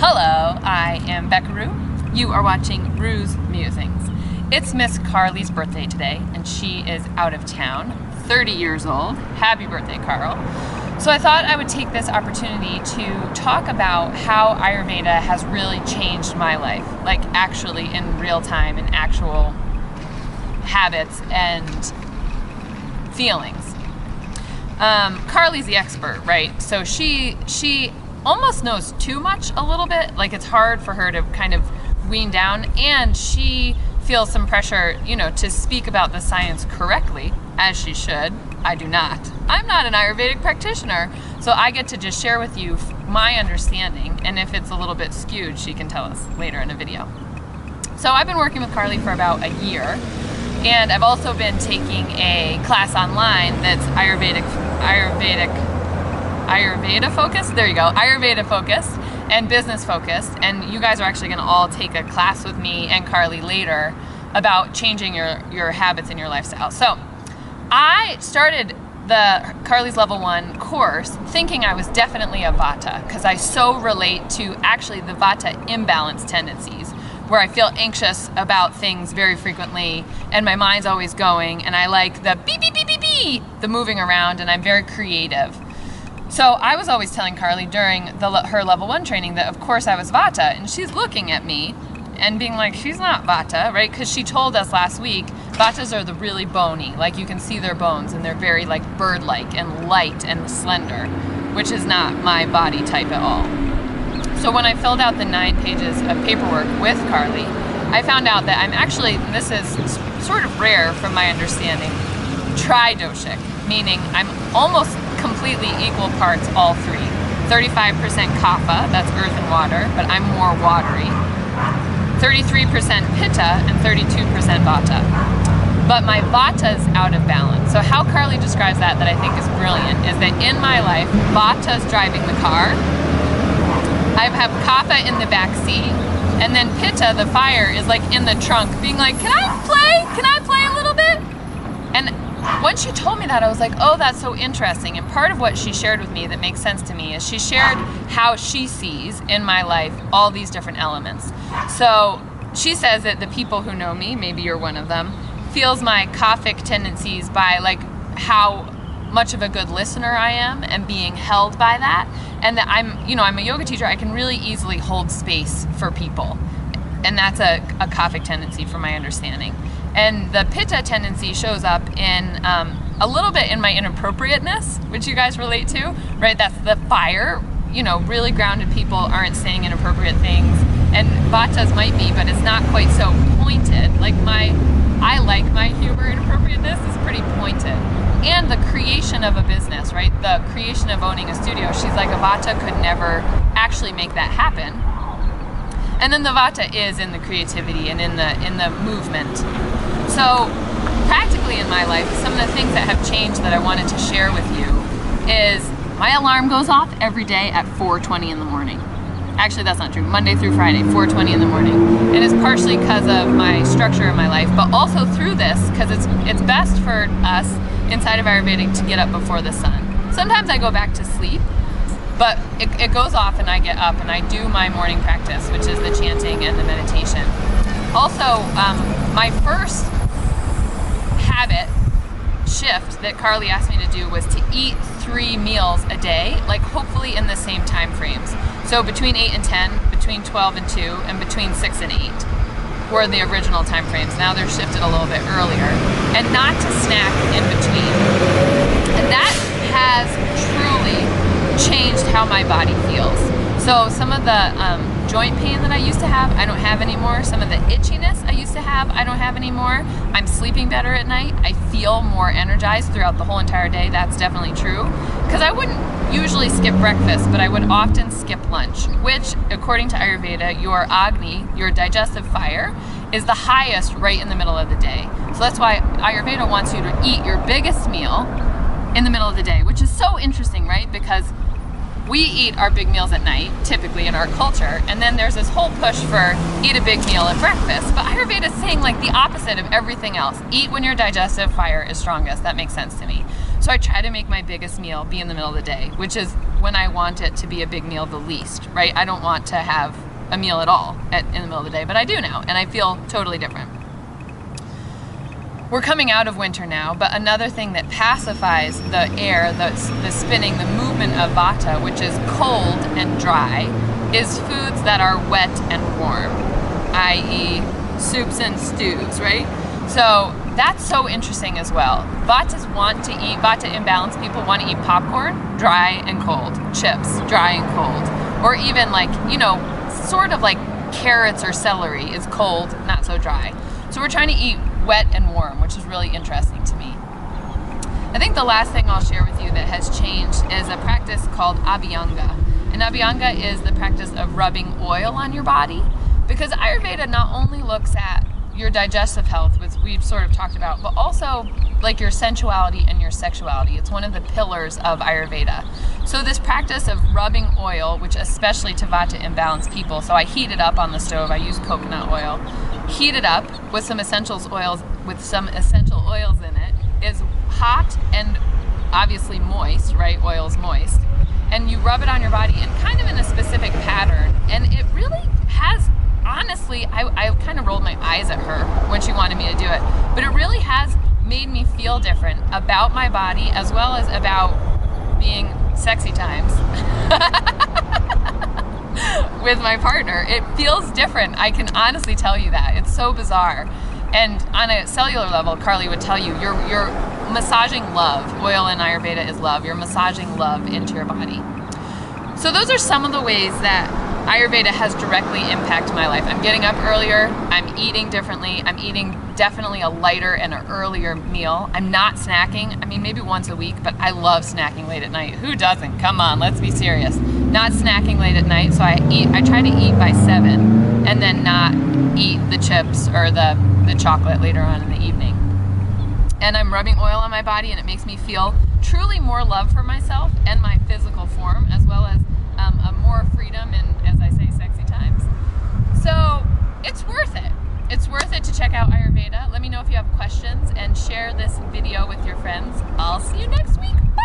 Hello, I am Becca Rue. You are watching Rue's Musings. It's Miss Carly's birthday today, and she is out of town, 30 years old. Happy birthday, Carl. So I thought I would take this opportunity to talk about how Ayurveda has really changed my life, like actually in real time, in actual habits and feelings. Carly's the expert, right? So she almost knows too much a little bit. Like, it's hard for her to kind of wean down, and she feels some pressure, to speak about the science correctly, as she should. I do not. I'm not an Ayurvedic practitioner, so I get to just share with you my understanding, and if it's a little bit skewed, she can tell us later in a video. So I've been working with Carly for about a year, and I've also been taking a class online that's Ayurveda focused, there you go, Ayurveda focused and business focused, and you guys are actually going to all take a class with me and Carly later about changing your habits and your lifestyle. So I started the Carly's Level 1 course thinking I was definitely a Vata, because I so relate to actually the Vata imbalance tendencies, where I feel anxious about things very frequently and my mind's always going, and I like the beep, beep, beep, beep, beep, the moving around, and I'm very creative. So I was always telling Carly during her Level 1 training that of course I was Vata, and she's looking at me and being like, she's not Vata, right? Because she told us last week, Vatas are the really bony, like you can see their bones, and they're very like bird-like and light and slender, which is not my body type at all. So when I filled out the 9 pages of paperwork with Carly, I found out that I'm actually, and this is sort of rare from my understanding, tridoshic, meaning I'm almost completely equal parts all three. 35% kapha, that's earth and water, but I'm more watery. 33% pitta and 32% vata. But my vata's out of balance. So how Carly describes that I think is brilliant is that in my life, vata's driving the car. I have kapha in the back seat, and then pitta, the fire, is like in the trunk being like, can I play? Can I play a little bit? And when she told me that, I was like, oh, that's so interesting. And part of what she shared with me that makes sense to me is she shared how she sees in my life all these different elements. So she says that the people who know me, maybe you're one of them, feels my kaphic tendencies by like how much of a good listener I am and being held by that. And that I'm a yoga teacher. I can really easily hold space for people. And that's a kaphic tendency from my understanding. And the pitta tendency shows up in a little bit in my inappropriateness, which you guys relate to, right? That's the fire. Really grounded people aren't saying inappropriate things, and vatas might be, but it's not quite so pointed. I like my humor inappropriateness is pretty pointed. And the creation of a business, right? The creation of owning a studio. She's like, a vata could never actually make that happen. And then the vata is in the creativity and in the movement. So practically in my life, some of the things that have changed that I wanted to share with you is my alarm goes off every day at 4:20 in the morning. Actually, that's not true. Monday through Friday, 4:20 in the morning. And it's partially because of my structure in my life, but also through this, because it's best for us inside of Ayurvedic to get up before the sun. Sometimes I go back to sleep, but it goes off and I get up and I do my morning practice, which is the chanting and the meditation. Also, my first habit shift that Carly asked me to do was to eat 3 meals a day, like hopefully in the same time frames. So between 8 and 10, between 12 and 2, and between 6 and 8 were the original time frames. Now they're shifted a little bit earlier. And not to snack in between. And that has truly changed how my body feels. So some of the joint pain that I used to have, I don't have anymore. Some of the itchiness I used to have, I don't have anymore. I'm sleeping better at night. I feel more energized throughout the whole entire day. That's definitely true. Because I wouldn't usually skip breakfast, but I would often skip lunch, which according to Ayurveda, your Agni, your digestive fire, is the highest right in the middle of the day. So that's why Ayurveda wants you to eat your biggest meal in the middle of the day, which is so interesting, right? Because we eat our big meals at night, typically in our culture, and then there's this whole push for eat a big meal at breakfast. But Ayurveda is saying like the opposite of everything else. Eat when your digestive fire is strongest. That makes sense to me. So I try to make my biggest meal be in the middle of the day, which is when I want it to be a big meal the least, right? I don't want to have a meal at all in the middle of the day, but I do now, and I feel totally different. We're coming out of winter now, but another thing that pacifies the air, the spinning, the movement of vata, which is cold and dry, is foods that are wet and warm, i.e. soups and stews, right? So that's so interesting as well. Vata imbalance people want to eat popcorn, dry and cold, chips, dry and cold, or even like, you know, sort of like carrots or celery is cold, not so dry. So we're trying to eat wet and warm, which is really interesting to me. I think the last thing I'll share with you that has changed is a practice called Abhyanga. And Abhyanga is the practice of rubbing oil on your body, because Ayurveda not only looks at your digestive health, which we've sort of talked about, but also like your sensuality and your sexuality. It's one of the pillars of Ayurveda. So this practice of rubbing oil, which especially to vata imbalanced people, so I heat it up on the stove, I use coconut oil, heat it up with some essential oils in it, is hot and obviously moist, right? Oil's moist. And you rub it on your body and kind of in a specific pattern. And it really has, honestly, I kind of rolled my eyes at her when she wanted me to do it, but it really has made me feel different about my body as well as about being sexy times with my partner. It feels different. I can honestly tell you that. It's so bizarre. And on a cellular level, Carly would tell you, you're massaging love. Oil in Ayurveda is love. You're massaging love into your body. So those are some of the ways that Ayurveda has directly impacted my life. I'm getting up earlier, I'm eating differently, I'm eating definitely a lighter and an earlier meal. I'm not snacking, I mean maybe once a week, but I love snacking late at night. Who doesn't? Come on, let's be serious. Not snacking late at night, so I try to eat by 7 and then not eat the chips or the chocolate later on in the evening. And I'm rubbing oil on my body and it makes me feel truly more love for myself and my physical form, as well as a more freedom and, as I say, sexy times. So it's worth it. It's worth it to check out Ayurveda. Let me know if you have questions and share this video with your friends. I'll see you next week. Bye.